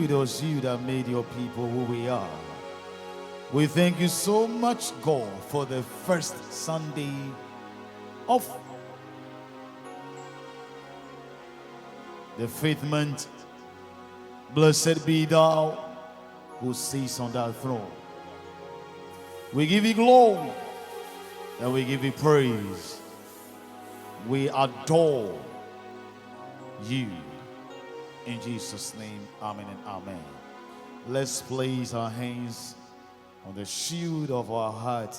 you, it was you that made your people who we are. We thank you so much, God, for the first Sunday of the fifth month. Blessed be thou who sits on that throne. We give you glory and we give you praise. We adore you. In Jesus' name, amen and amen. Let's place our hands on the shield of our heart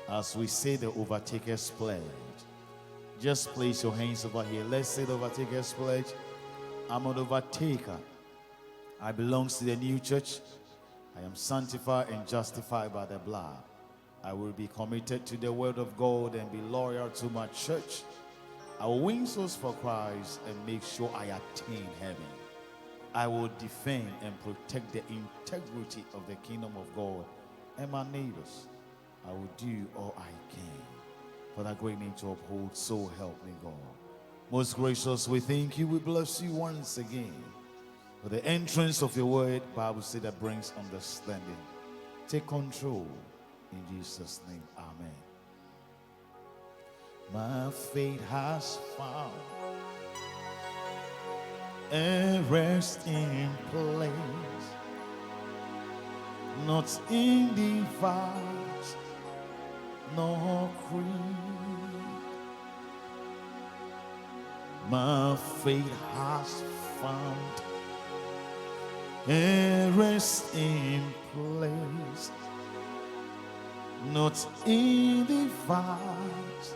as we say the Overtakers pledge. Just place your hands over here. Let's say the Overtakers pledge. I'm an overtaker. I belong to the new church. I am sanctified and justified by the blood. I will be committed to the word of God and be loyal to my church. I will win souls for Christ and make sure I attain heaven. I will defend and protect the integrity of the kingdom of God and my neighbors. I will do all I can for that great name to uphold, so help me God. Most gracious, we thank you, we bless you once again for the entrance of your word. Bible says that brings understanding. Take control in Jesus' name, amen. My faith has found a resting place, not in device nor creed. My faith has found a resting place, not in device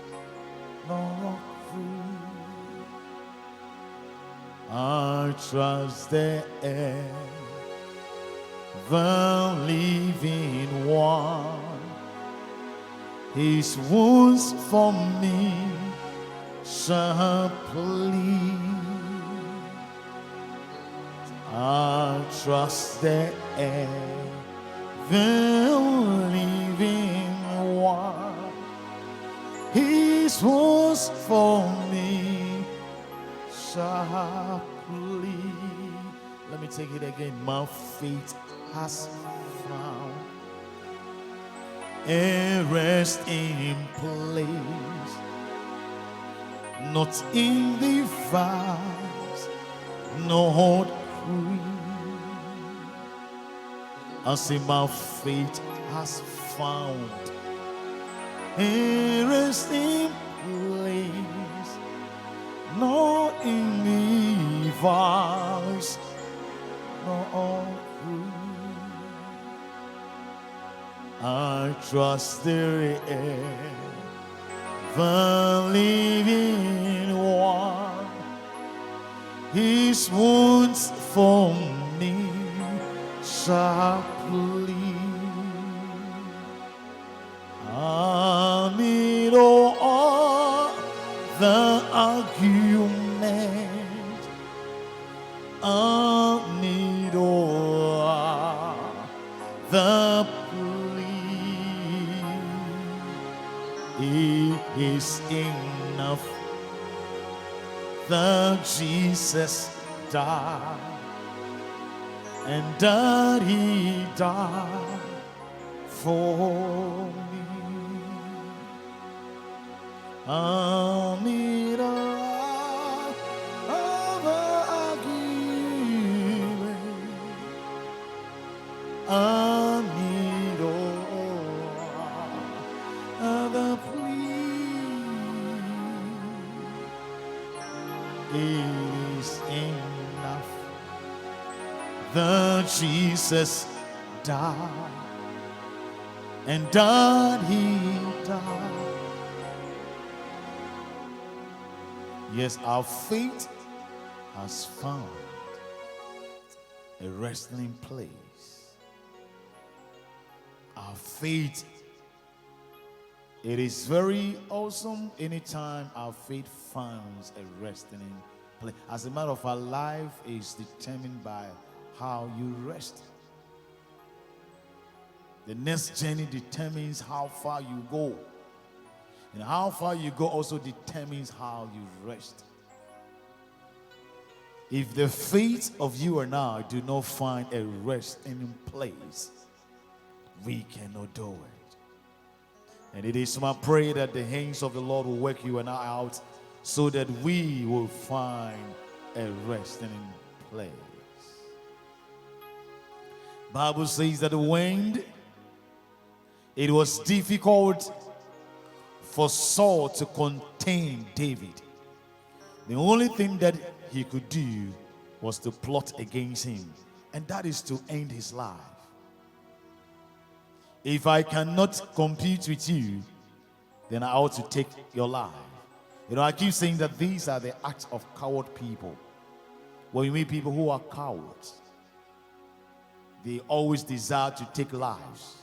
nor creed. I trust the ever-living one. His wounds for me shall plead. I trust the ever-living one. His wounds for me shall plead. Let me take it again. My faith has found a resting place, not in device nor creed. I say my faith has found a resting place, not in device nor creed. I trust the ever-living one. His wounds for me shall plead. I need all the argument. I need all the it is enough that Jesus died, and that he died for me. I need all of the argument. I need all of the is enough that Jesus died, and that he died. Yes, our faith has found a resting place. Our faith, it is very awesome anytime our faith finds a resting place. As a matter of fact, life is determined by how you rest. The next journey determines how far you go. And how far you go also determines how you rest. If the faith of you and I do not find a resting place, we cannot do it. And it is my prayer that the hands of the Lord will work you and I out so that we will find a resting place. Bible says that when it was difficult for Saul to contain David, the only thing that he could do was to plot against him, and that is to end his life. If I cannot compete with you, then I ought to take your life. You know, I keep saying that these are the acts of coward people. When you meet people who are cowards, they always desire to take lives.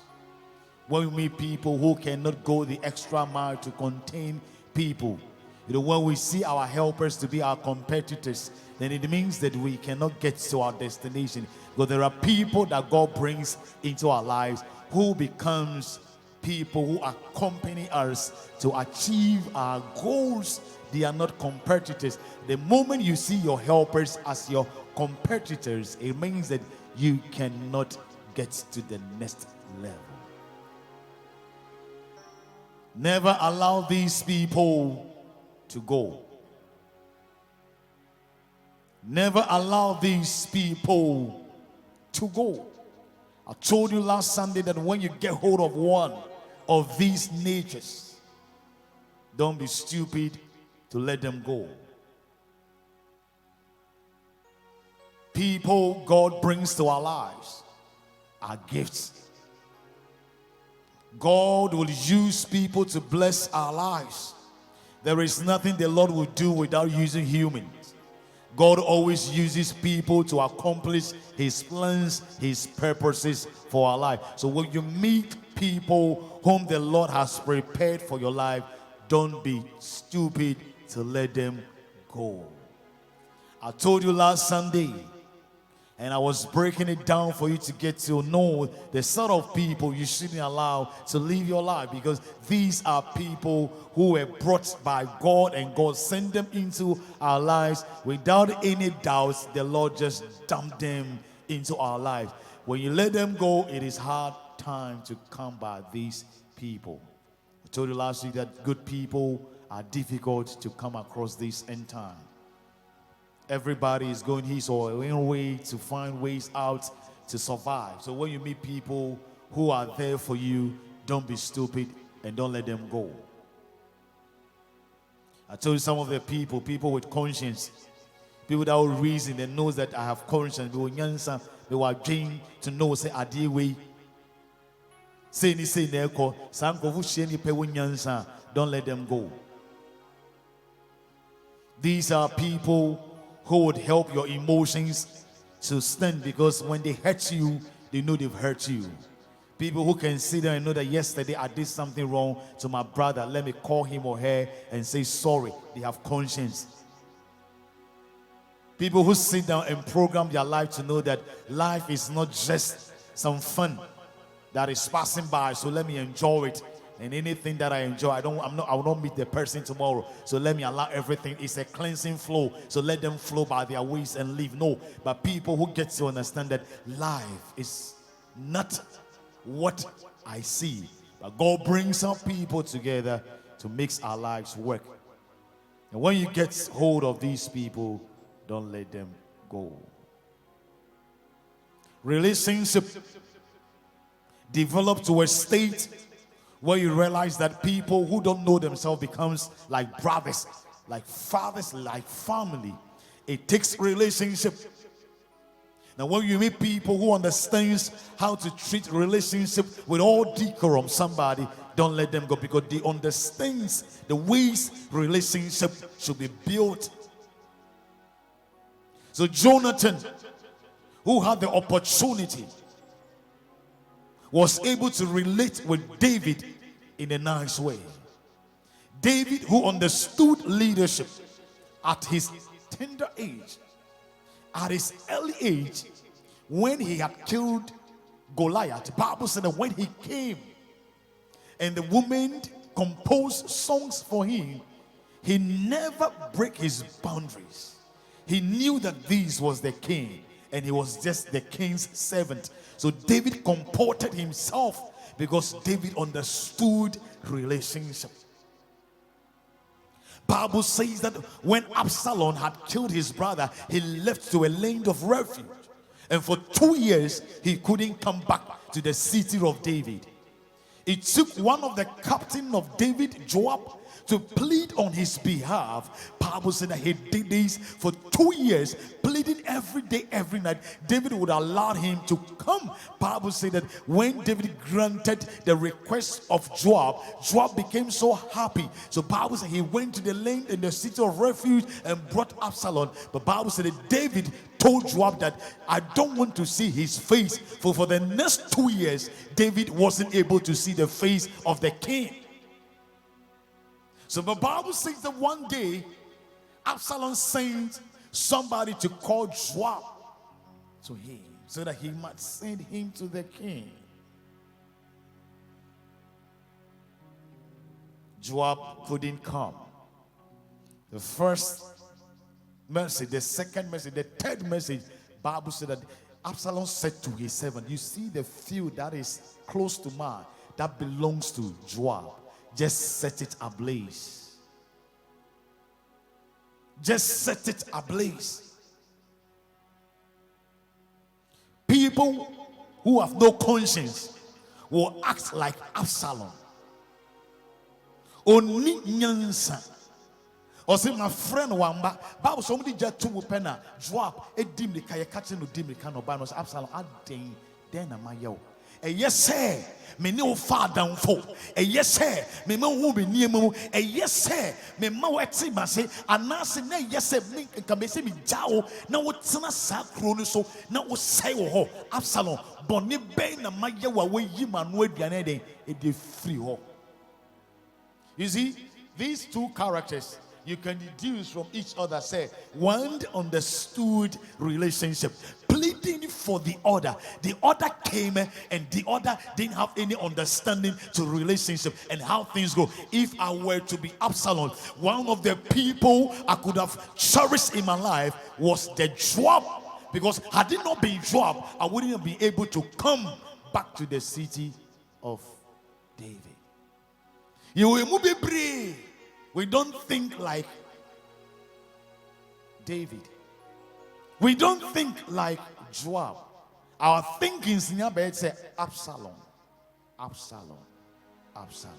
When we meet people who cannot go the extra mile to contain people, you know, when we see our helpers to be our competitors, then it means that we cannot get to our destination. But there are people that God brings into our lives who becomes people who accompany us to achieve our goals. They are not competitors. The moment you see your helpers as your competitors, it means that you cannot get to the next level. Never allow these people to go. Never allow these people to go. I told you last Sunday that when you get hold of one of these natures, don't be stupid to let them go. People God brings to our lives are gifts. God will use people to bless our lives. There is nothing the Lord will do without using humans. God always uses people to accomplish His plans, His purposes for our life. So when you meet people whom the Lord has prepared for your life, don't be stupid to let them go. I told you last Sunday, and I was breaking it down for you to get to know the sort of people you shouldn't allow to live your life, because these are people who were brought by God, and God sent them into our lives. Without any doubts, the Lord just dumped them into our lives. When you let them go, it is hard time to come by these people. I told you last week that good people are difficult to come across this end time. Everybody is going his or her own way to find ways out to survive. So when you meet people who are there for you, don't be stupid and don't let them go. I told you some of the people with conscience, people that will reason, they knows that I have conscience, they will gain to know, say, adi way. Say ni say neko, sankofu sheni pe nyansa, don't let them go. These are people who would help your emotions to stand, because when they hurt you, they know they've hurt you. People who can sit there and know that yesterday I did something wrong to my brother, let me call him or her and say sorry. They have conscience. People who sit down and program their life to know that life is not just some fun that is passing by, so let me enjoy it. And anything that I enjoy, I will not meet the person tomorrow, so let me allow everything. It's a cleansing flow, so let them flow by their ways and leave. No, but people who get to understand that life is not what I see, but God brings some people together to make our lives work. And when you get hold of these people, don't let them go. Relationship develop to a state where you realize that people who don't know themselves becomes like brothers, like fathers, like family. It takes relationship. Now when you meet people who understands how to treat relationship with all decorum, somebody, don't let them go, because they understands the ways relationship should be built. So Jonathan, who had the opportunity, was able to relate with David in a nice way. David, who understood leadership at his tender age, at his early age, when he had killed Goliath, the Bible said that when he came and the woman composed songs for him, he never break his boundaries. he knew that this was the king, and he was just the king's servant. So David comported himself because David understood relationship. Bible says that when Absalom had killed his brother, he left to a land of refuge. And for 2 years, he couldn't come back to the city of David. It took one of the captains of David, Joab, to plead on his behalf. Bible said that he did this for 2 years, pleading every day, every night. David would allow him to come. Bible said that when David granted the request of Joab, Joab became so happy. So Bible said he went to the land in the city of refuge and brought Absalom. But Bible said that David told Joab that I don't want to see his face. For the next 2 years, David wasn't able to see the face of the king. So the Bible says that one day, Absalom sent somebody to call Joab to him so that he might send him to the king. Joab couldn't come. The first message, the second message, the third message, Bible said that Absalom said to his servant, you see the field that is close to mine, that belongs to Joab. Just set it ablaze. Just set it ablaze. People who have no conscience will act like Absalom. Oni nyansa. Or say my friend Wamba, Bible somebody just to pena drop a dim the kaya catching no dim the can of Bible Absalom adding then am I yo. Yes, sir. Me no far down for. Yes, sir. Me no who be near me. Yes, sir. Me ma weti mase. Anase na yes, sir. Me can be say me jao. Na woti na sa kronu so. Na wo say wo ho. Absalom. Boni be na maye wa we yi manu aduane den. E dey free ho. You see, these two characters you can deduce from each other. Say one understood relationship, pleading for the other. The other came and the other didn't have any understanding to relationship and how things go. If I were to be Absalom, one of the people I could have cherished in my life was the Joab, because had it not been Joab, I wouldn't have been able to come back to the city of David. You will be brave. We don't think like David. We don't think like Joab. Our thinking is near say Absalom, Absalom, Absalom.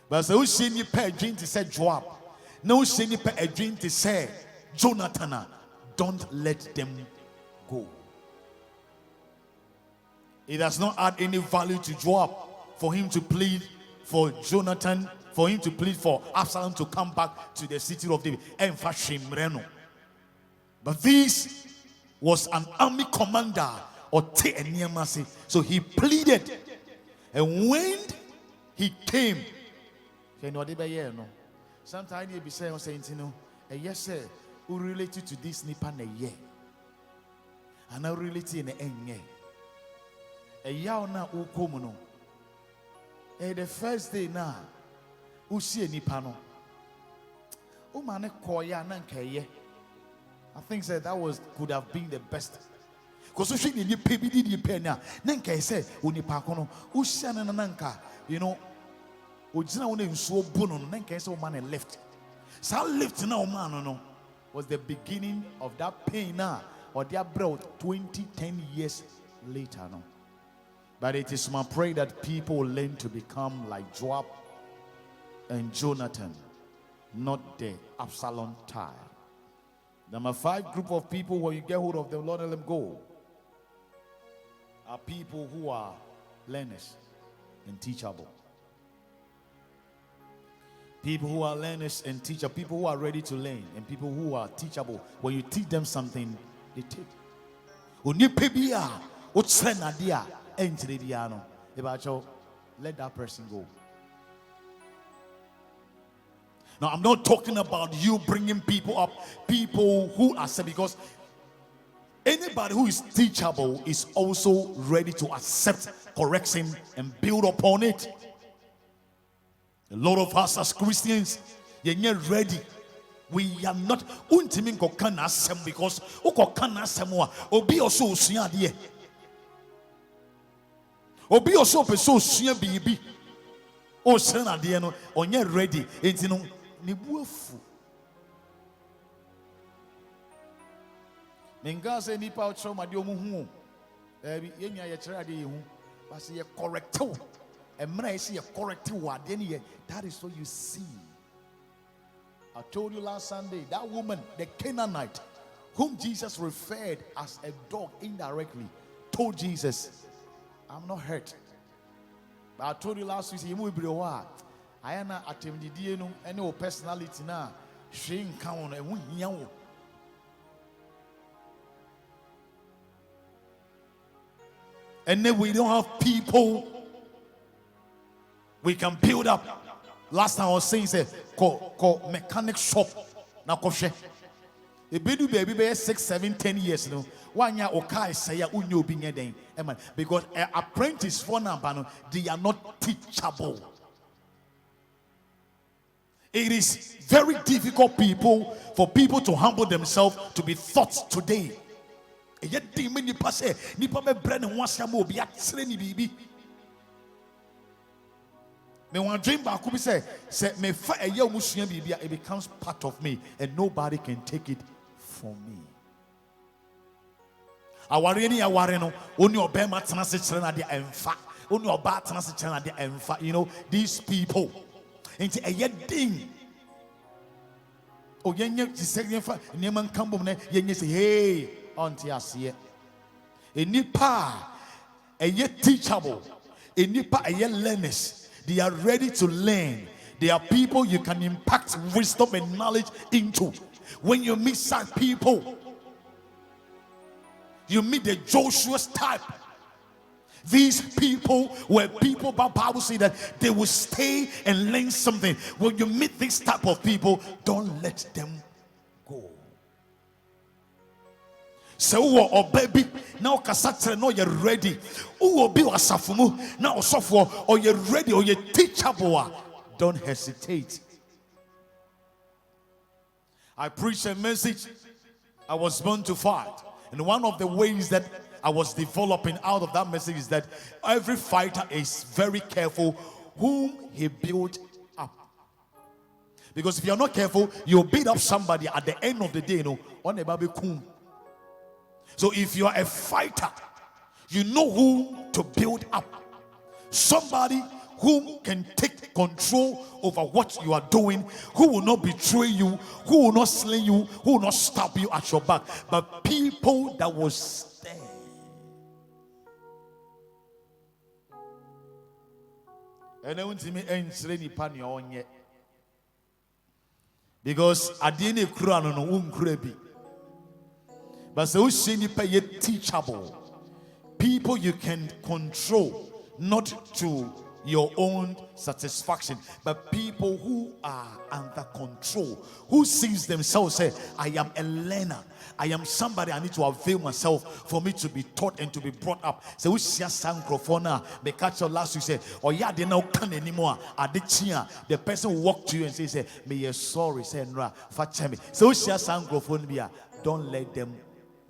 But so who seen you pay a drink to say Joab? No seen you pay a drink to say Jonathan. Don't let them go. It does not add any value to Joab for him to plead for Jonathan, for him to plead for Absalom to come back to the city of David. But this was an army commander, or so he pleaded. And when he came, sometimes he'll be saying, yes, sir, who related to this nipa na ye? And I related in the end. A yaona ukomuno. The first day now. Usi nipano. Umane koya nankeye. I think that could have been the best. Because usi ni pebi di penya. Nanka say unipakono. Usi nanka. You know. Ujina one insuo bono. Nanka say umane left. So left now man no was the beginning of that pain now. Or they brought 10 years later no. But it is my prayer that people will learn to become like Joab and Jonathan, not the Absalom type. Number 5 group of people, when you get hold of them, Lord, let them go, are people who are learners and teachable. People who are learners and teachable, people who are ready to learn, and people who are teachable. When you teach them something, they take. Let that person go. Now, I'm not talking about you bringing people up, people who are said, because anybody who is teachable is also ready to accept correction and build upon it. A lot of us as Christians, you're not ready. We are not untimin kokana sem because ukokana semwa obi oso osua de. Obi oso peso osua bibi. O sena de no onye ready enti no ne buafu. Menga se nipa o choma de omu hu. Yenya ye kire ade ye hu. But say ye correct. Emra say ye correct word ye. That is what you see. I told you last Sunday, that woman, the Canaanite, whom Jesus referred as a dog indirectly, told Jesus, I'm not hurt. But I told you last week, I am not attempting any personality now. She count and and then we don't have people we can build up. Last time I was saying, say, call mechanic shop. Now, koshe. A baby 6, 7, 10 years now. 1 year okay say ya unyo binye den. Because apprentice for now, they are not teachable. It is very difficult for people to humble themselves to be taught today. Yet the many pass nipa me brand and once mo be at baby. Me want dream back be say me fa a year musua bibia it becomes part of me and nobody can take it from me. Aware ni aware no oni obema tena se kire na de emfa oni oba tena se kire na de emfa. You know these people enti a year ding o yenye ti se yenfa neman kambom na yenye say hey onti ase enipa a year teachable enipa a year learners. They are ready to learn. They are people you can impact wisdom and knowledge into. When you meet such people, you meet the Joshua's type. These people were people, but Bible says that they will stay and learn something. When you meet this type of people, don't let them go. So or baby now kasatre no you're ready. Who be wasafumu now sofo or you're ready or you're teachable. Don't hesitate. I preach a message. I was born to fight. And one of the ways that I was developing out of that message is that every fighter is very careful whom he built up. Because if you're not careful, you'll beat up somebody at the end of the day, on a baby kum. So if you are a fighter, you know who to build up. Somebody who can take control over what you are doing, who will not betray you, who will not slay you, who will not stab you at your back, but people that will stand. And I want to me end because I didn't crown on a but so teachable people you can control, not to your own satisfaction, but people who are under control, who sees themselves say, I am a learner, I am somebody, I need to avail myself for me to be taught and to be brought up. So we see a microphone they catch your last week say, oh yeah, they now can't anymore. The person will walk to you and say, me you're sorry, say Nra, fetch me. So we see a microphone be don't let them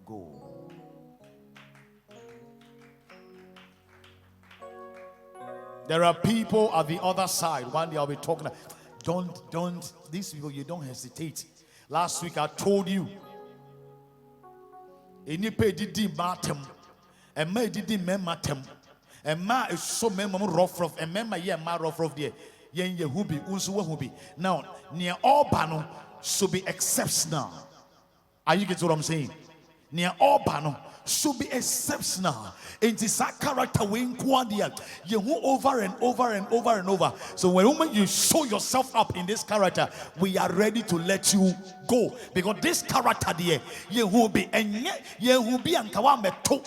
go. There are people at the other side. One day I'll be talking. Don't. These people, you don't hesitate. Last week I told you. Enipe didi matem, ema didi mematem, ema is so mema rough, and mema ye ma rough there. Yen ye hubi unsuwa hubi. Now near all bano should be exceptional. Are you getting what I'm saying? Near all bano should be exceptional. In this character we inquire you over and over and over and over. So when you show yourself up in this character, we are ready to let you go. Because this character there, you will be and you will be and kawameto.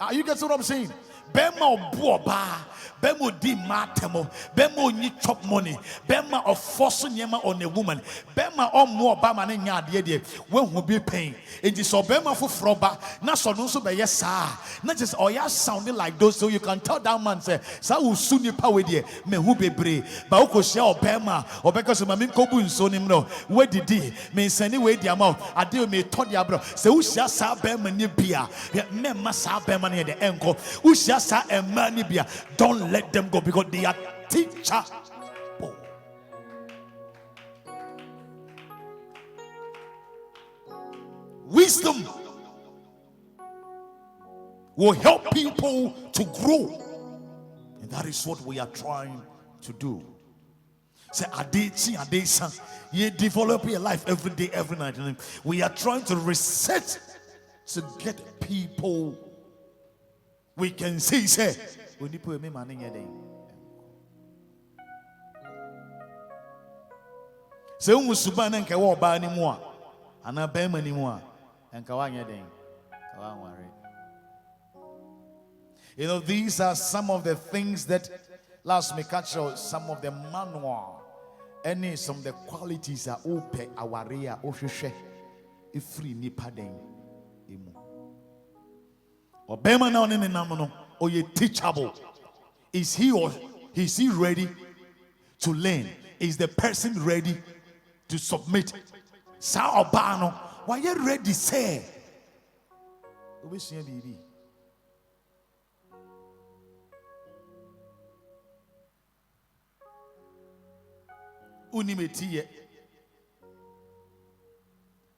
Are you getting what I'm saying? Bema obuoba. Bema di matemo. Bema ni chop money. Bema of force nyema on a woman. Bema o mo obama ne nya ade de. When who be pain. It is so bema for froba. Na so no so be yes sir. Not just oya sounding like those, so you can tell that man say sa wo su nipa we de me hu bebre. Ba wo share obema obeka so mami kobu nso nim no. We didi me nsani we di ama ade me to dia bro. Se wo share sa bema ni bia. Me ma sa bema ne de enko. Wo share sa ema ni bia. Don't let them go because they are teachable. Wisdom will help people to grow, and that is what we are trying to do. Say, you develop your life every day, every night. And we are trying to reset to get people we can see. Say, we need to put me money in. Say, Umusuban and Kawa ba anymore, and I bam anymore, and Kawanya ding. You know, these are some of the things that last me catch some of the manual. Any some of the qualities are open our area official if free nipa den emu. Obema na onene namono or ye teachable. Is he ready to learn? Is the person ready to submit? Sa obano, why you ready say? We see bibi. Unimetiye.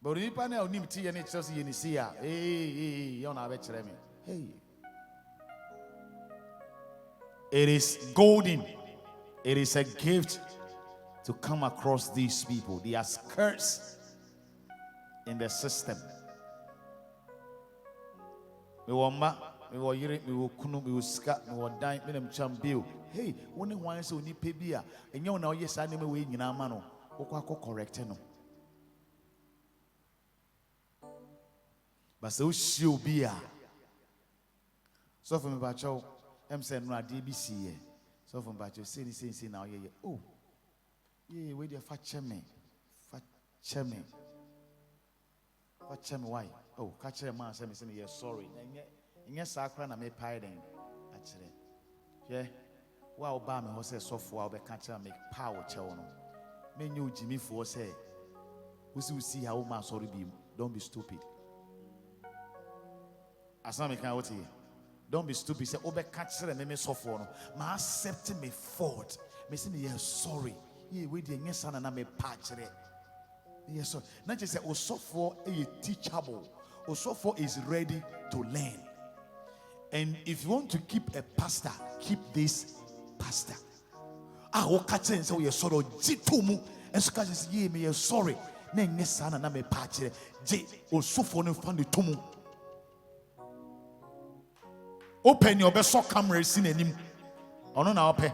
But if I know unimetiye and it's just yenisia. Hey, you're not better me. Hey. It is golden. It is a gift to come across these people. They are scarce in the system. We will ma, we will yiri, we will kunu, we will scat, we will dine, we will champion. Hey, only one so ni pebia, and you know yes, I never win in our mano. Okwa correct no. But so she'll be a. So from Bacho, I'm saying no DBC. So from Bacho, say now, yeah. Oh, yeah, wait there, fat cheme, why? Oh, catch a man, say, yeah, sorry. And yes, I can't make pie then. Actually, yeah. Well, Bama was a software, the catcher make power channel. Men you Jimmy for say, we see how man sorry be. Don't be stupid. As I make out here, don't be stupid. Say, oh, catcher and me software. My accept me fault. Me say, yeah, sorry. Yeah, we did yes, and I may patch it. Yes, sir. Not just say, oh, software is teachable. Oh, software is ready to learn. And if you want to keep a pastor, keep this pastor. Ah, oh, catch and say, you're sorry. Jitumu. And so, catch say, yeah, me, you're sorry. Then, yes, son, and I may patch it. J, oh, software, no fun the tumu. Open your best so cameras in him. Oh, no, open.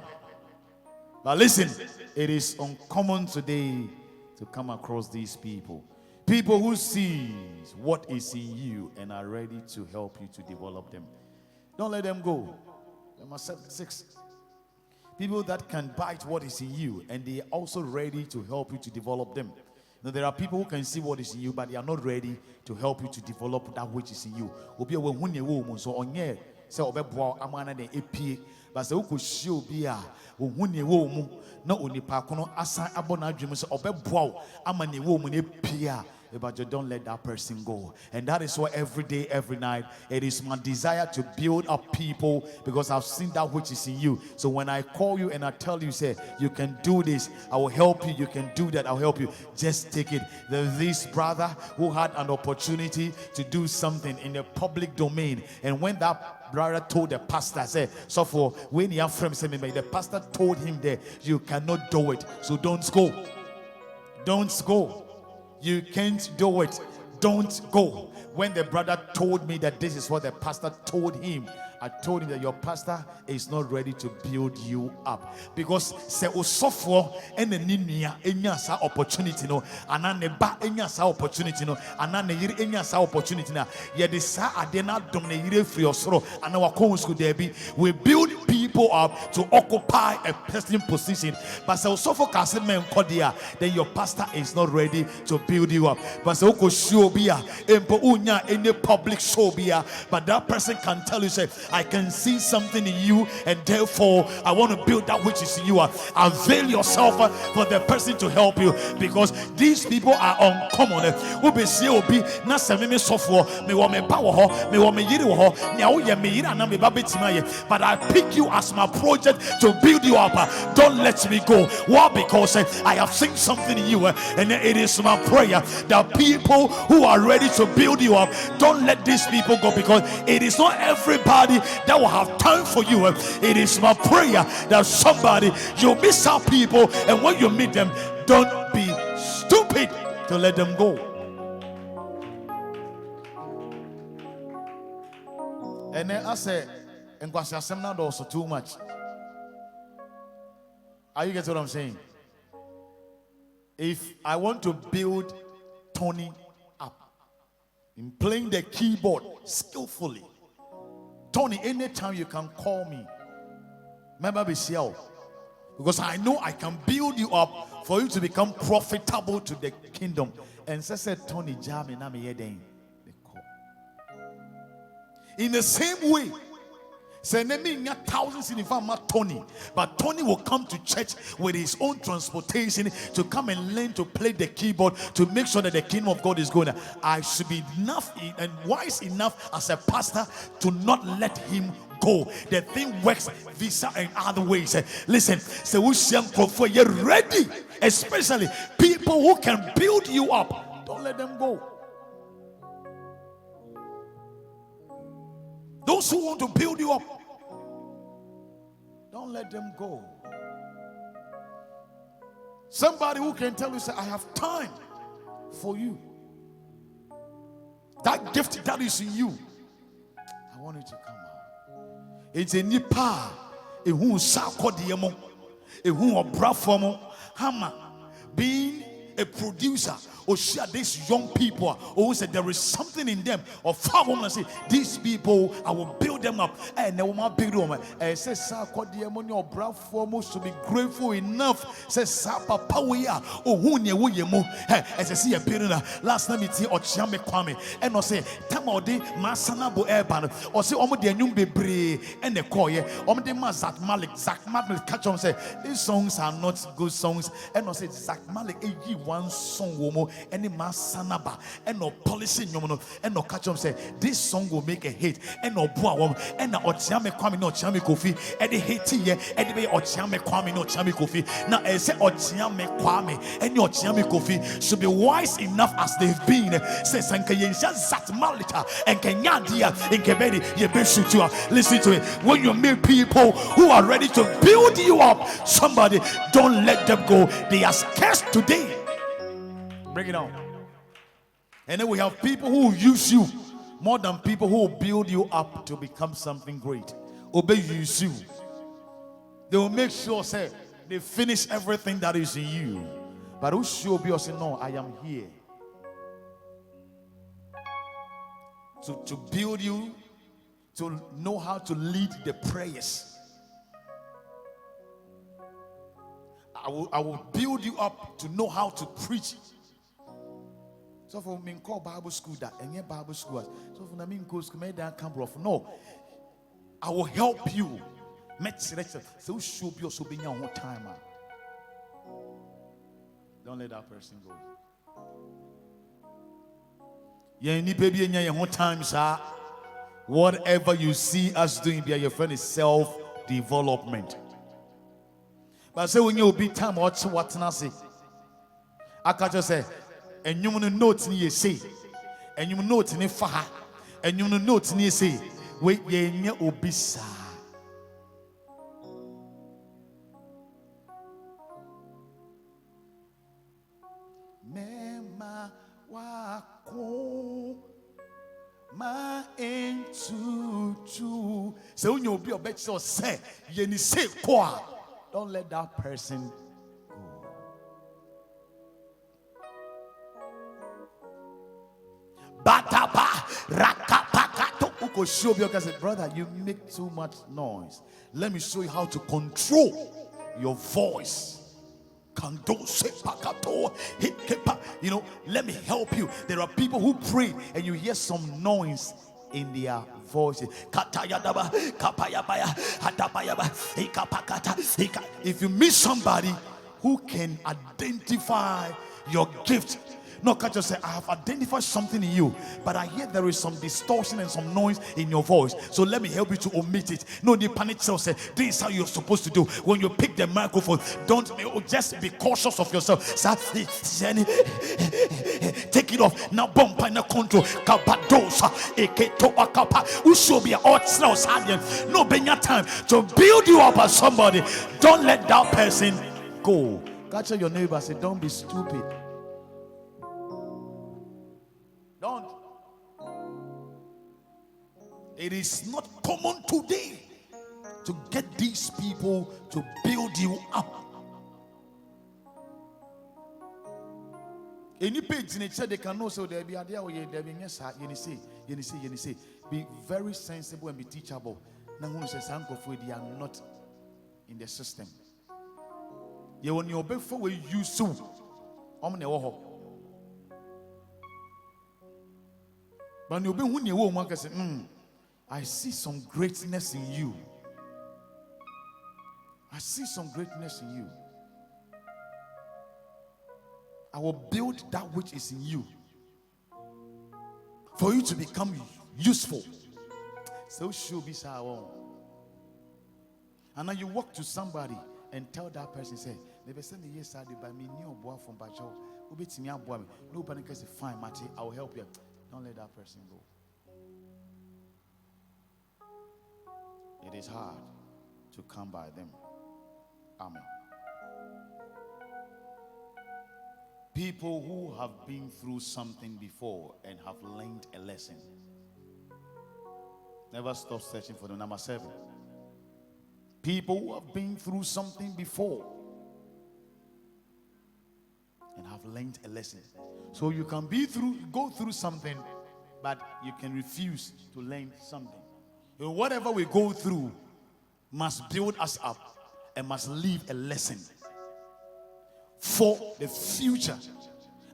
But listen, it is uncommon today to come across these people. People who see what is in you and are ready to help you to develop them. Don't let them go. Number 6. People that can bite what is in you and they are also ready to help you to develop them. Now, there are people who can see what is in you, but they are not ready to help you to develop that which is in you. So amana de epie but se ukohie obi a ohun ne wo mu na onipa kono asan abona adwem se obeboa amane wo mu ne epie a but you don't let that person go. And that is why every day, every night, it is my desire to build up people because I've seen that which is in you. So when I call you and I tell you, say, you can do this, I will help you, you can do that, I'll help you. Just take it. There's this brother who had an opportunity to do something in the public domain. And when that brother told the pastor, say, so for when you have friends, the pastor told him that you cannot do it. So don't go. Don't go. You can't do it. Don't go. when the brother told me that this is what the pastor told him, I told him that your pastor is not ready to build you up. Because se osofo ene ninia enya sa opportunity no, ana ne ba enya sa opportunity no, ana ne yiri enya sa opportunity na, ye de sa ade na dom ne yiri free osoro, ana wakon school there be. We build people up to occupy a certain position. But se osofo kase men kodia, then your pastor is not ready to build you up. But se oko show bia, empo unya any public show bia, but that person can tell you, say, I can see something in you, and therefore I want to build that which is in you. Avail yourself for the person to help you, because these people are uncommon. But I pick you as my project to build you up. Don't let me go. Why? Because I have seen something in you, and it is my prayer that people who are ready to build you up, don't let these people go, because it is not everybody that will have time for you. It is my prayer that somebody, you miss out people, and when you meet them, don't be stupid to let them go. And then I say, and not also too much. Are you getting what I'm saying? If I want to build Tony up in playing the keyboard skillfully, Tony, anytime you can call me. Remember, because I know I can build you up for you to become profitable to the kingdom. And so said Tony, in the same way, say thousands in Tony, but Tony will come to church with his own transportation to come and learn to play the keyboard to make sure that the kingdom of God is going. I should be enough and wise enough as a pastor to not let him go. The thing works visa and other ways. Listen, so you're ready, especially people who can build you up. Don't let them go. Those who want to build you up, don't let them go. Somebody who can tell you, say, I have time for you. That gift that is in you, I want it to come out. It's a nipa, a who sakodiemo, a who brafomo, hammer, being a producer. Or share these young people who said there is something in them, or far woman say these people, I will build them up. And now build them. Says Sakwadiamoni or Brafomo should be grateful enough. Says Papa we are oh who near Williamu. As I see a building last night it's or Chame Kwame and no say Tamodi Masanabo Urban or say Omo de Nyum Bebre and the Koye Omde Mazak Malik Zach Malik catch on say these songs are not good songs and no say Zach Malik one song womo any masanaba and no policy and no catch on say this song will make a hit and no boom and no Chame Kwame no Chame Kofi and the hit here and the or Chame Kwame no Chame Kofi now I say or Chame Kwame and your Chame Kofi should be wise enough as they've been says and Zat Malita and Kenyadia in Kebedi ye shoot you listen to it when you meet people who are ready to build you up somebody don't let them go they are scarce today. Bring it on. And then we have people who use you more than people who will build you up to become something great. Obey use you. They will make sure say they finish everything that is in you. But who should be say no, I am here to build you, to know how to lead the prayers. I will build you up to know how to preach. So for me call Bible school that any Bible school. So for me call school made that camp off. No, I will help you. So show you also being your whole time. Don't let that person go. Yeah, ni baby in your whole time, sir. Whatever you see us doing, be your friend is self-development. But say when you be time what I say. I can just say. And you want note ni say, and you note ni faha, and you note ni say, wait ye nye obisa. Mema wako my into two. So when you be a bet so say you say kwa. Don't let that person go. Batapa rakapakato uko show because brother, you make too much noise. Let me show you how to control your voice. You know, let me help you. There are people who pray and you hear some noise in their voices. If you meet somebody who can identify your gift, no, can't just say, I have identified something in you, but I hear there is some distortion and some noise in your voice. So let me help you to omit it. No, the panic self said, this is how you're supposed to do. When you pick the microphone, don't just be cautious of yourself. Take it off. Now bump and control. Kabadosa. Eketoa kapa. Ushobia outside. No, be your time to build you up as somebody. Don't let that person go. Catch your neighbor, say, don't be stupid. Don't. It is not common today to get these people to build you up. Any page in it they can know so there be idea or there be yes, you say. Be very sensible and be teachable. Now who says they are not in the system. You when you before we use so but you be when you want to say, I see some greatness in you. I see some greatness in you. I will build that which is in you for you to become useful. So should be so. And now you walk to somebody and tell that person, say, never send the yes, I did by me new boy from Bajo. Nobody can say, fine, Mati, I will help you. Don't let that person go. It is hard to come by them. Amen. People who have been through something before and have learned a lesson. Never stop searching for the number 7. People who have been through something before and have learned a lesson. So you can go through something, but you can refuse to learn something. And whatever we go through must build us up and must leave a lesson for the future.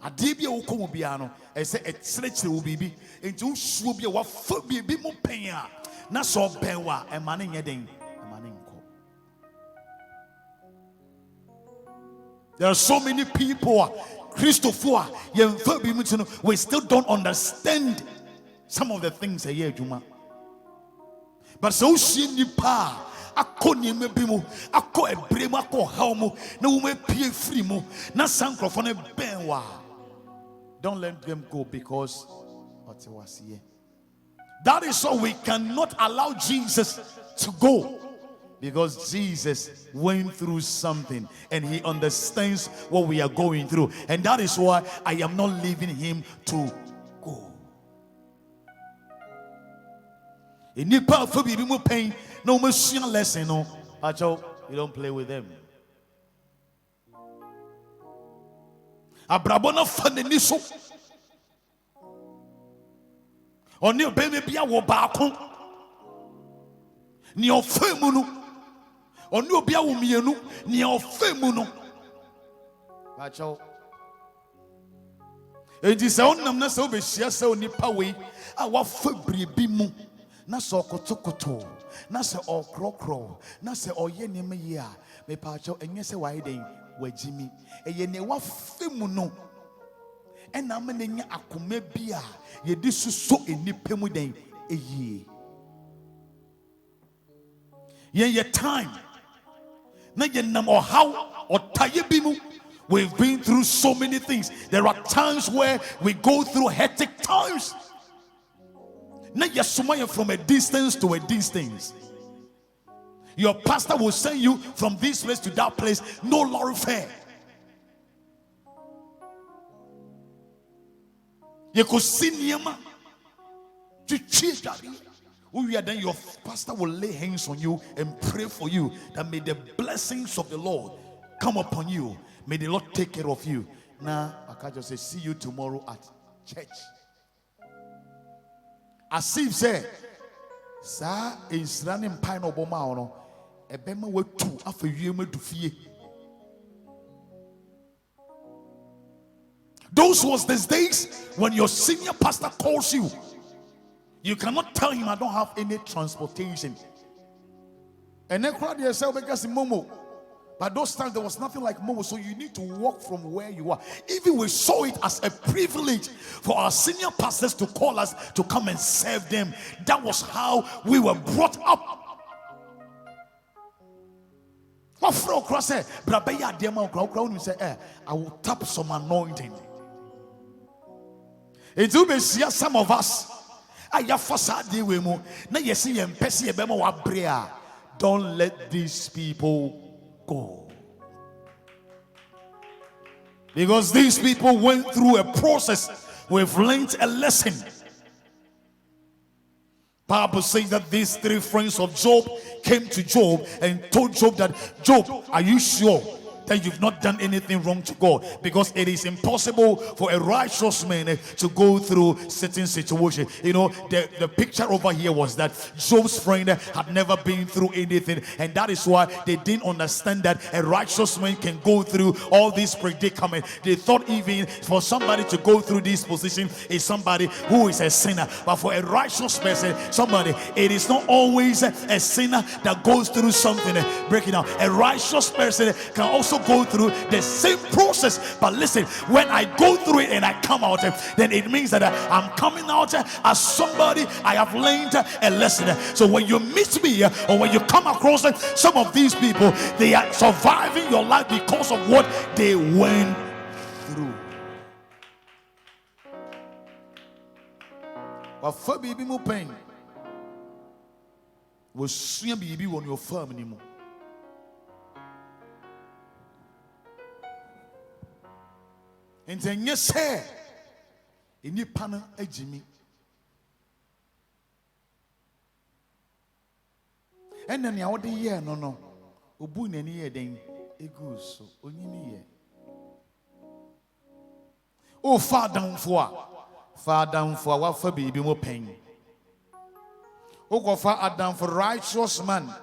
Adibia uko biano, I say a stretch will be into shubia wa fobi be mo penya. Na so bewa and manning yeding and manning ko. There are so many people, Christopher, we still don't understand some of the things here, Juma. But so she nipa. Ako nieme bimo, ako ebremo, ako haumo, na ume pie frimo, na sankrofone benwa. Don't let them go because that is so we cannot allow Jesus to go. Because Jesus went through something and he understands what we are going through. And that is why I am not leaving him to go. In the path of the pain, no machine lesson, no. You don't play with them. Abrabona faneniso. Oni obeme bia wo baako. Ni ofemunu. Oni obia wo mienu, ni ofemunu. Pacho. Enti se onnam na se obehia se onipa we a wa fabri bi mu. Na so kotokoto, na se okrokro, na se oye neme ye a me pacho enye se wae den wagimi eye ne wa femu no ena me nya akoma bi a ye di suso enipa mu den eye ye time na ye nam or how or taye bi mu. We've been through so many things. There are times where we go through hectic times. Now you're from a distance to a distance. Your pastor will send you from this place to that place, no lorry fare. You could see Niema. Then your pastor will lay hands on you and pray for you that may the blessings of the Lord come upon you. May the Lord take care of you. Now, I can't just say, see you tomorrow at church. As if say, sir, is running pine or bomb. A bema were two after you to fear. Those was these days when your senior pastor calls you. You cannot tell him I don't have any transportation. And then crowd yourself because Momo. But those times there was nothing like Momo, so you need to walk from where you are. Even we saw it as a privilege for our senior pastors to call us to come and serve them. That was how we were brought up. I will tap some anointing. It will be some of us. Don't let these people go. Because these people went through a process. We've learned a lesson. Bible says that these three friends of Job came to Job and told Job that, Job, are you sure that you've not done anything wrong to God? Because it is impossible for a righteous man to go through certain situations. You know, the picture over here was that Job's friend had never been through anything, and that is why they didn't understand that a righteous man can go through all these predicaments. They thought even for somebody to go through this position is somebody who is a sinner, but for a righteous person, somebody, it is not always a sinner that goes through something breaking out. A righteous person can also go through the same process, but listen, when I go through it and I come out, then it means that I'm coming out as somebody I have learned a lesson. So when you meet me or when you come across some of these people, they are surviving your life because of what they went through. But for baby mo pain was soon baby on your firm anymore. And then yes, sir, in your panel, a Jimmy. And then the other year, no, Ubun any year, then a goose, so only year. Oh, far down for what for baby more pain. Oh, go far down for righteous man,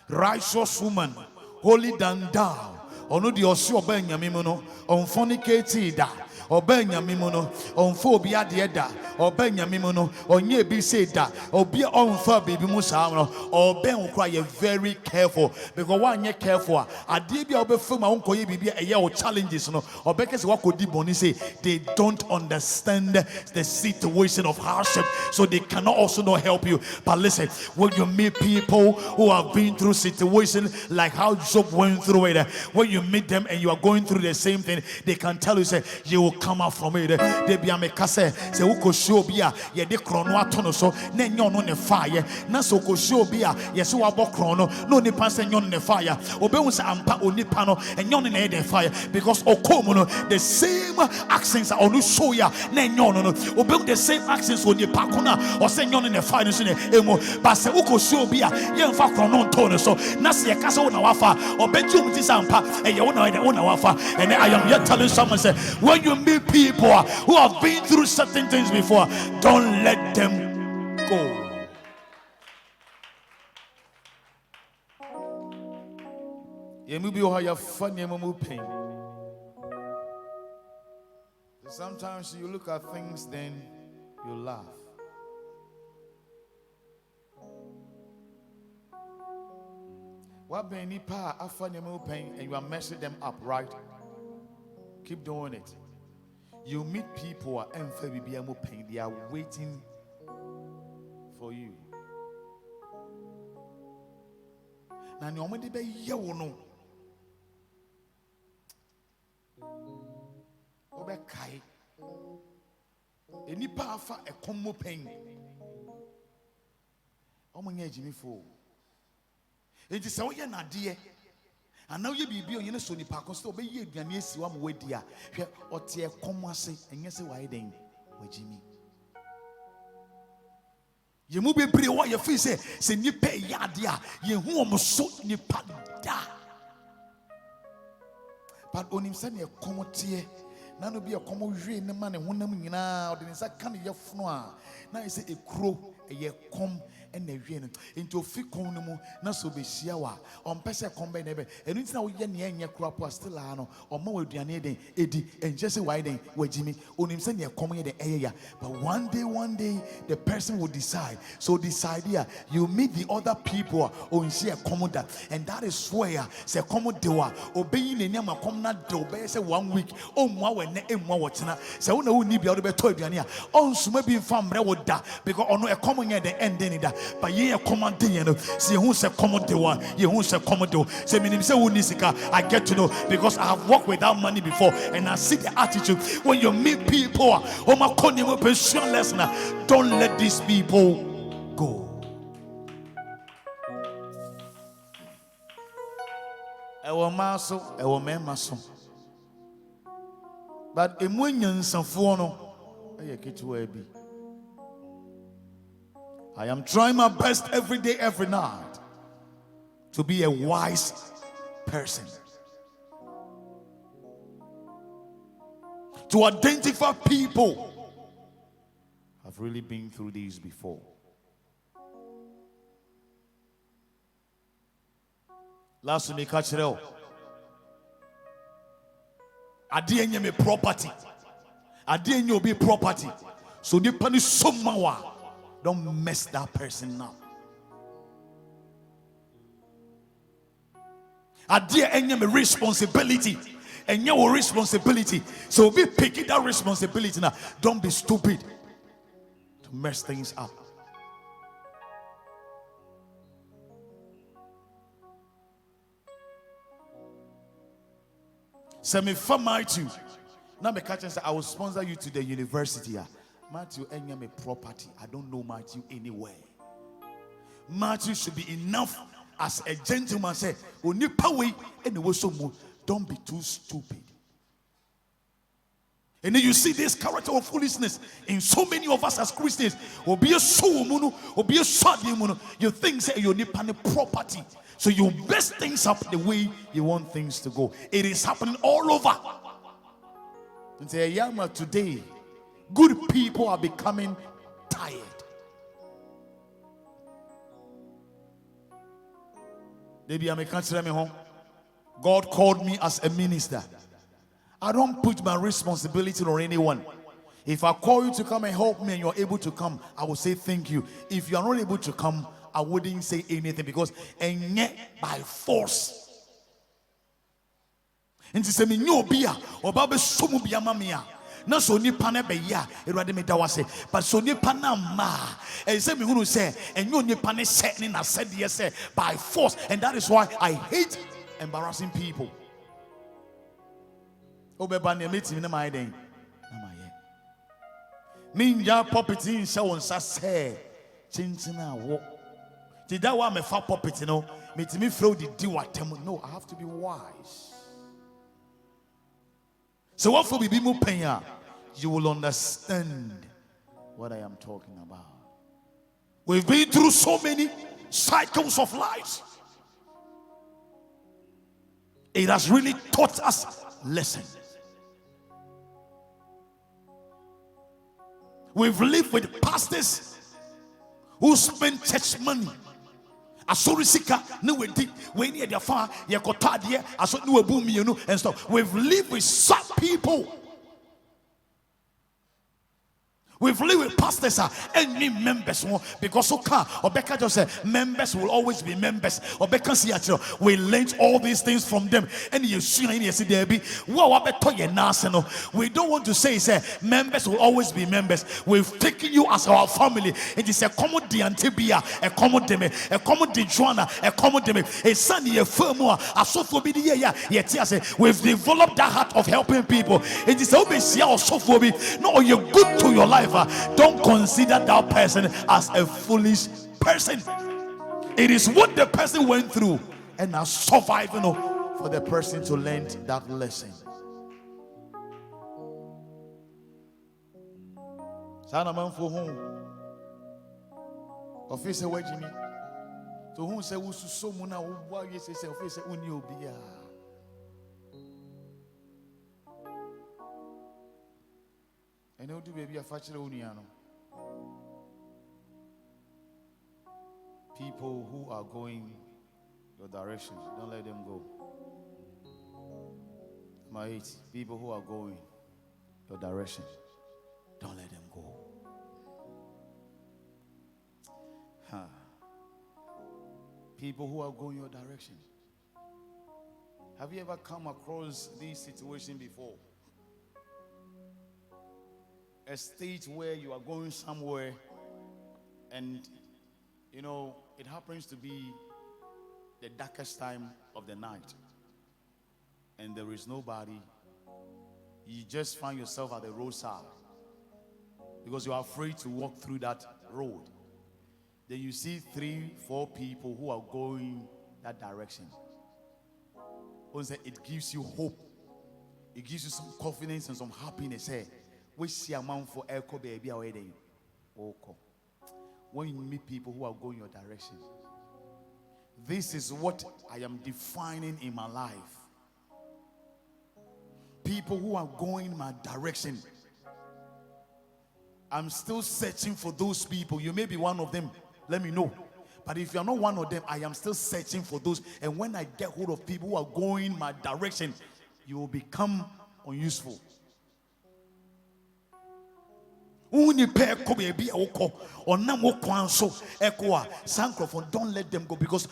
righteous woman, holy than thou. Ono di osi oba nyame no on fornicate da oba nyame no on fo obi ade da oba nyame no onye bi say da obi on fa baby mu sa no oba nkwa ye very careful, because one ye careful ade bi oba fam onkoye bibi eye o challenges no oba kese wakodi boni say they don't understand the situation of hardship, so they cannot also not help you. But listen, when you meet people who have been through situations like how Job went through it, when you meet them and you are going through the same thing, they can tell you, say, you will come out from it. They be a mekase, say, uko shobia, ye de chrono atono so, ne nyon on the fire, naso ko shobia, yesu wabo chrono, no ni pan se nyon on the fire, obe unsa ampa onipano, and nyon in the fire, because okomono, the same accents are on shoya, ne nyon no, obe the same accents on the pakona, or say nyon in the fire, emo, but se uko shobia, ye fa chrono tono so, nasi ye kasa ona wafa, obe jum tisampa, and you know, and I am yet telling someone, say, when you meet people who have been through certain things before, don't let them go. Sometimes you look at things, then you laugh. What be any part after your pain and you are messing them up, right? Keep doing it. You meet people and pain, they are waiting for you. Now you only be here no. Obe kai. Any part after a combo pain. Omo Jimmy for. It is so you're not dear. And now you be on your Sony Park, so be ye, and yes, you am with dear. Or tear come say, and yes, why then, with Jimmy. You move a pretty while your face say you pay yadia, you home so ni pada. But on him send a comotie, none be a common in the man and one in now, then is that kind of your fnoir. Now is a crow, a year come. And they rain into a few conumu, not so be siawa, on Pessa combine, and it's now yen crop was still or more than Eddie, and Jesse Whiting, where Jimmy, on him send your coming the area. But one day, the person will decide. So decide here, you meet the other people on see a commoda, and that is where say commodoa, obeying the name of common do, say 1 week, oh, more and more watching. So no need be out of a toy, also maybe from Rewoda, because on a common at the end, but ye a command day, see who's a common one, ye who's a commodore. Say, I get to know because I have worked without money before and I see the attitude when you meet people. Oh, my consumer pension listener, don't let these people go. Ewo maso, ewo memaso. But emwenyan sanfo no, eye ketu ebi. I am trying my best every day, every night to be a wise person. To identify people. I've really been through these before. Last week, I catch it all. I didn't me property. I didn't be property. So they punish someone. Don't mess that person up. I dare any responsibility. And your responsibility. So be picking that responsibility now. Don't be stupid to mess things up. Send me for Matthew. Now my catch and say I will sponsor you to the university. Matthew ain't me property. I don't know Matthew anywhere. Matthew should be enough as a gentleman say, "Oni power and was so more. Don't be too stupid." And then you see this character of foolishness in so many of us as Christians. Obi a soul muno, obi a shadi muno. You think say you need property, so you mess things up the way you want things to go. It is happening all over. And say, Yama, today, good people are becoming tired. Maybe I may consider me home. God called me as a minister. I don't put my responsibility on anyone. If I call you to come and help me and you're able to come, I will say thank you. If you are not able to come, I wouldn't say anything because and yet by force. And say me no bia or babe sumu bia mamia. Na so nipa na be ya erade me da wase but so nipa na ma and say me who say and you nipa ne set ni na said yes by force, and that is why I hate embarrassing people. Obeba ne meeting na my den na my ye me ya property in show on say chinchina wo did that one me fa property no me throw the deal atem. No, I have to be wise. So what for be more pain, you will understand what I am talking about. We've been through so many cycles of life. It has really taught us lessons. We've lived with pastors who spend church money. Asorisika no we need their far ye kotadie aso no boom and stuff. We've lived with such people. We've lived with pastors and members because Obeka just said members will always be members. Obeka see we learned all these things from them. And you see there be we don't want to say members will always be members. We've taken you as our family. It is a common diantibia, a common deme, a common dijuana, a common deme, a sunny a firmware, a sophobia. Yet we've developed that heart of helping people. It is always your sophobia. No, you're good to your life. Don't consider that person as a foolish person. It is what the person went through and are surviving for the person to learn that lesson. Officer, where Jimmy? To whom say, "Who's so muna? Why you say, officer, unyo biya?" And how do baby a factory uniano? People who are going your direction, don't let them go. My 8, people who are going your direction, don't let them go. People who are going your direction. Have you ever come across this situation before? A stage where you are going somewhere and you know it happens to be the darkest time of the night and there is nobody. You just find yourself at the roadside because you are afraid to walk through that road. Then you see 3-4 people who are going that direction. It gives you hope. It gives you some confidence and some happiness. Hey, we see a man for echo baby already. When you meet people who are going your direction, this is what I am defining in my life. People who are going my direction. I'm still searching for those people. You may be one of them. Let me know. But if you're not one of them, I am still searching for those. And when I get hold of people who are going my direction, you will become unuseful. Don't let them go because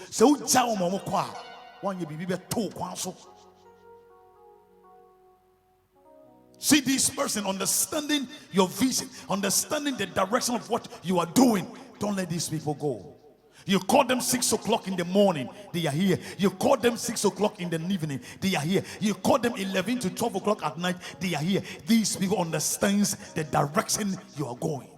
see this person understanding your vision, understanding the direction of what you are doing. Don't let these people go. You call them 6 o'clock in the morning, they are here. You call them 6 o'clock in the evening, they are here. You call them 11 to 12 o'clock at night, they are here. These people understand the direction you are going.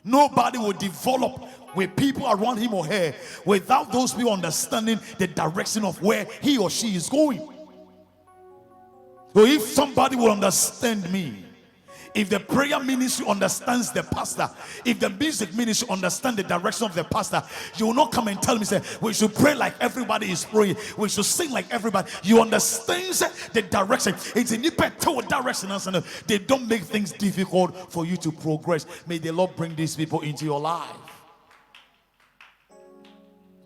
Nobody will develop with people around him or her without those people understanding the direction of where he or she is going. So if somebody will understand me, if the prayer ministry understands the pastor, if the music ministry understands the direction of the pastor, you will not come and tell me, say, we should pray like everybody is praying, we should sing like everybody. You understand the direction. It's in the direction, and they don't make things difficult for you to progress. May the Lord bring these people into your life.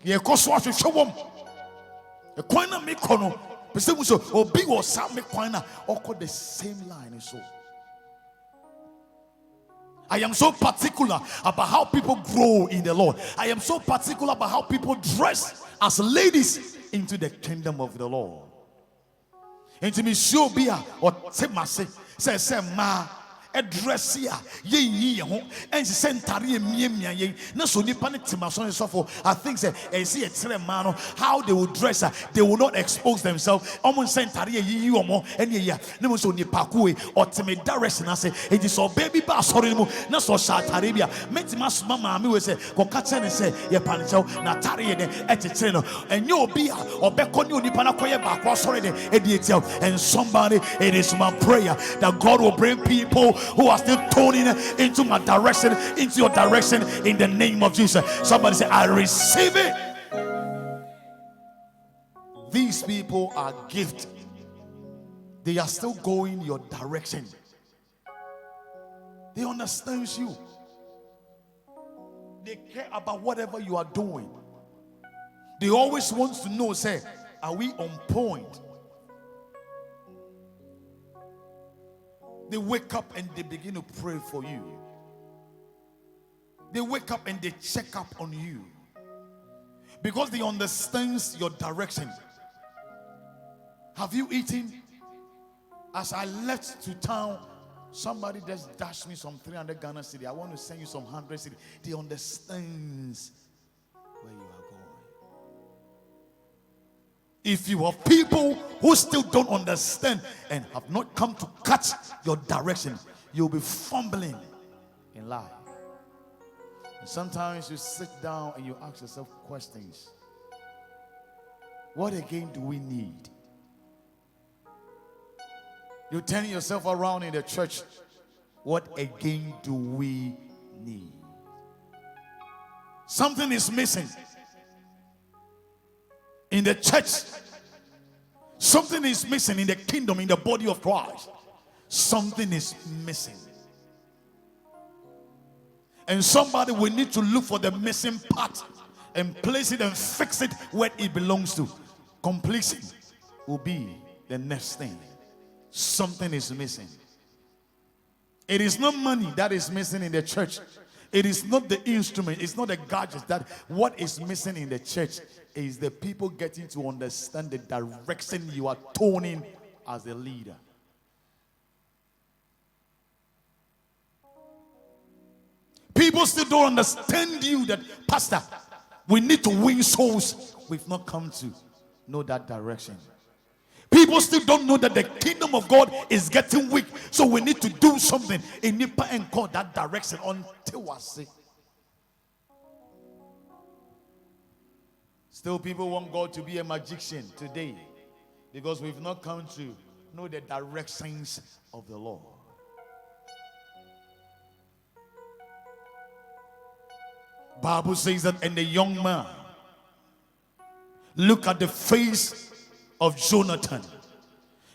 Yeah, cause what you show them. The corner me kono. Or big or some corner or the same line. So I am so particular about how people grow in the Lord. I am so particular about how people dress as ladies into the kingdom of the Lord. Into me sure be or temase say ma a dress here ye and sentari mia na so nipa ne timason so for I think say see a man how they will dress they will not expose themselves almost sentari ye omo ene ya ne so nipa ku or teme direction say it is so baby ba sorry mu na so shatari bia metimas mama me we say ko ka che ne say ye panchew na tare ne etete no enye obi a obekọ ne onipa na koye ba ko sorry ne edietia and somebody it is my prayer that God will bring people who are still turning into my direction, into your direction in the name of Jesus. Somebody say, I receive it. These people are gifted. They are still going your direction. They understand you. They care about whatever you are doing. They always want to know, say, are we on point? They wake up and they begin to pray for you. They wake up and they check up on you because they understand your direction. Have you eaten? As I left to town, somebody just dashed me some 300 Ghana cedi. I want to send you some 100 cedi. They understand where you are going. If you have people who still don't understand and have not come to catch your direction, you'll be fumbling in life. And sometimes you sit down and you ask yourself questions. What again do we need? You're turning yourself around in the church. What again do we need? Something is missing in the church. Something is missing in the kingdom, in the body of Christ. Something is missing. And somebody will need to look for the missing part and place it and fix it where it belongs to. Completion will be the next thing. Something is missing. It is not money that is missing in the church. It is not the instrument. It's not the gadgets. That what is missing in the church is the people getting to understand the direction you are toning as a leader. People still don't understand you that, Pastor, we need to win souls. We've not come to know that direction. People still don't know that the kingdom of God is getting weak. So we need to do something in Nipa and call that direction until I say. Still, people want God to be a magician today because we've not come to know the directions of the Lord. Bible says that, and the young man looked at the face of Jonathan,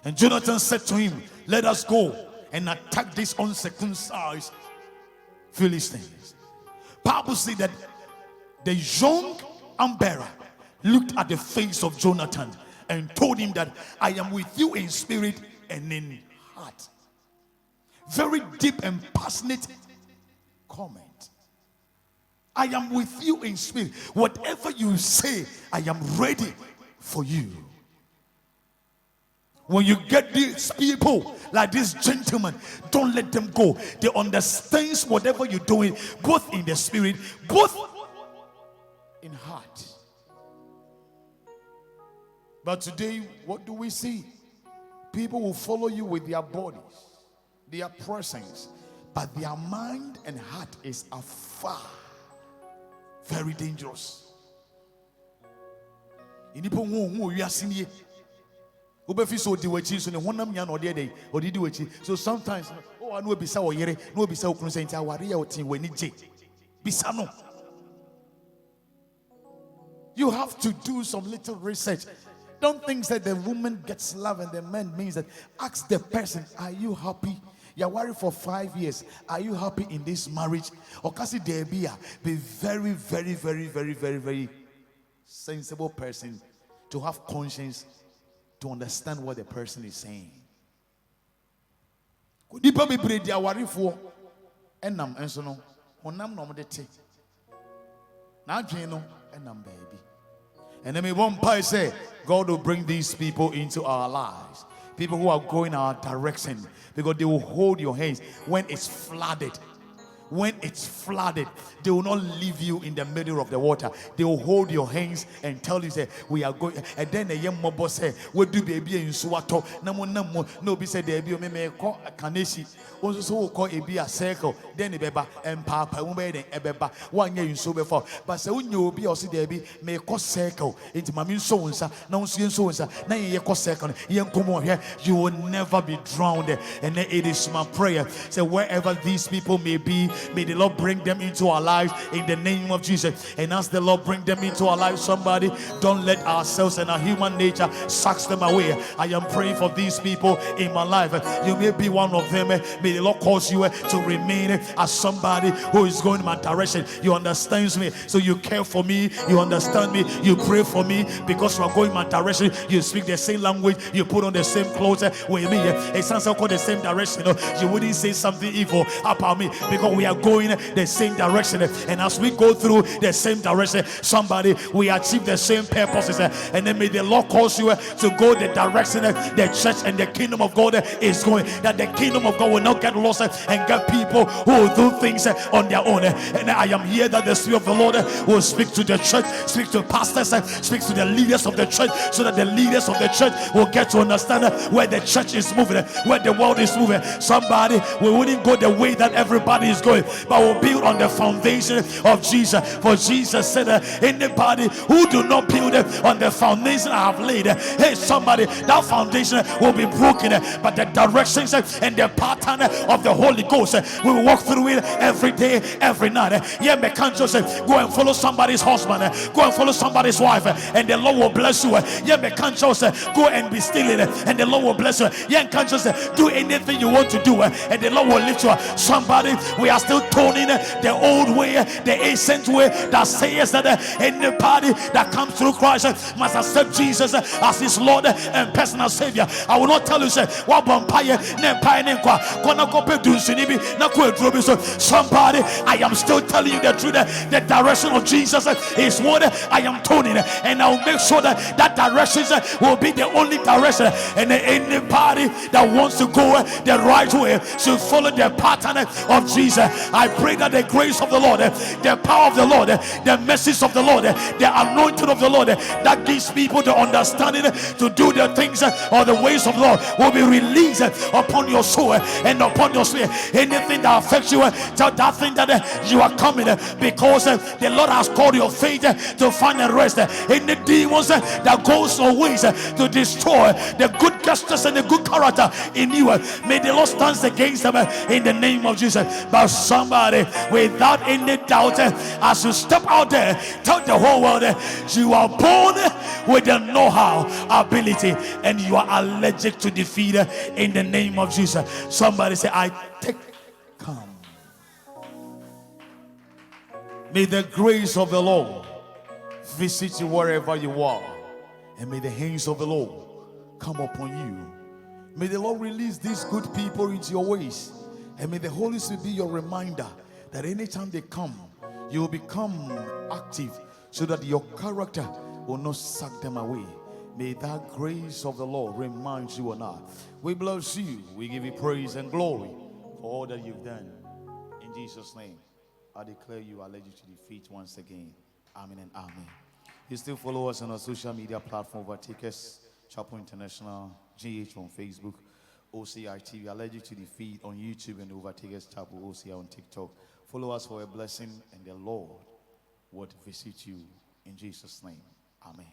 and Jonathan said to him, let us go and attack these uncircumcised Philistines. Bible says that the young armbearer looked at the face of Jonathan and told him that I am with you in spirit and in heart. Very deep and passionate comment. I am with you in spirit. Whatever you say, I am ready for you. When you get these people like this gentleman, don't let them go. They understand whatever you're doing, both in the spirit, both in heart. But today, what do we see? People will follow you with their bodies, their presence, but their mind and heart is afar. Very dangerous. So sometimes, oh, I know bisa o yere, no bisa o kunu senti aware o tin wani je. Bisa no. You have to do some little research. Don't think that the woman gets love and the man means that. Ask the person, are you happy? You're worried for 5 years. Are you happy in this marriage? Or kasi debia, be very, very, very, very, very, very sensible person to have conscience to understand what the person is saying. Nipa be bread ya worried for enam enso no honam no de te. Na adwen no enam baby. And then me one pie say God will bring these people into our lives. People who are going our direction, because they will hold your hands when it's flooded. When it's flooded, they will not leave you in the middle of the water. They will hold your hands and tell you, say, we are going. And then the young mobo say, what do baby in Suato? No, be said, there be a me call a kaneshi. Also call a be a circle. Then a beba and papa, ebeba 1 year in so before. But so you be also there be may call circle into my mean so and so. Now, so and so. Now you call circle. Young come on here. You will never be drowned. And then it is my prayer. So wherever these people may be, may the Lord bring them into our lives in the name of Jesus. And as the Lord bring them into our lives, somebody, don't let ourselves and our human nature suck them away. I am praying for these people in my life. You may be one of them. May the Lord cause you to remain as somebody who is going in my direction. You understand me, so you care for me. You understand me. You pray for me because you are going in my direction. You speak the same language. You put on the same clothes with me. It sounds like the same direction. You wouldn't say something evil about me because we are going the same direction. And as we go through the same direction, somebody, we achieve the same purposes. And then may the Lord cause you to go the direction the church and the kingdom of God is going. That the kingdom of God will not get lost and get people who will do things on their own. And I am here that the Spirit of the Lord will speak to the church, speak to pastors, speak to the leaders of the church, so that the leaders of the church will get to understand where the church is moving, where the world is moving. Somebody, we wouldn't go the way that everybody is going. it, but we'll build on the foundation of Jesus. For Jesus said, anybody who do not build on the foundation I have laid, hey somebody, that foundation will be broken. But the directions and the pattern of the Holy Ghost, we will walk through it every day, every night. Yeah, me can't just go and follow somebody's husband, go and follow somebody's wife, and the Lord will bless you. Yeah, me can't just go and be stealing, and the Lord will bless you. Yeah, can't just do anything you want to do, and the Lord will lift you up. Somebody, we are still toning the old way, the ancient way that says that anybody that comes through Christ must accept Jesus as his Lord and personal Savior. I will not tell you say what vampire somebody, I am still telling you the truth. The direction of Jesus is what I am toning, and I will make sure that that direction will be the only direction, and anybody that wants to go the right way should follow the pattern of Jesus. I pray that the grace of the Lord, the power of the Lord, the message of the Lord, the anointing of the Lord that gives people the understanding to do the things or the ways of the Lord will be released upon your soul and upon your spirit. Anything that affects you, tell that thing that you are coming, because the Lord has called your faith to find a rest. Any demons that goes always to destroy the good justice and the good character in you, may the Lord stand against them in the name of Jesus. But somebody, without any doubt, as you step out there, tell the whole world you are born with the know-how, ability, and you are allergic to defeat in the name of Jesus. Somebody say, I take calm. May the grace of the Lord visit you wherever you are, and may the hands of the Lord come upon you. May the Lord release these good people into your ways, and may the Holy Spirit be your reminder that anytime they come, you will become active, so that your character will not suck them away. May that grace of the Lord remind you or not. We bless you. We give you praise and glory for all that you've done. In Jesus' name, I declare you allergic to defeat once again. Amen and amen. You still follow us on our social media platform, OVERTAKERS, Chapel International, GH on Facebook, OCI TV, Allergic to Defeat on YouTube, and OVERTAKERS Chapel OCI on TikTok. Follow us for a blessing, and the Lord would visit you in Jesus' name. Amen.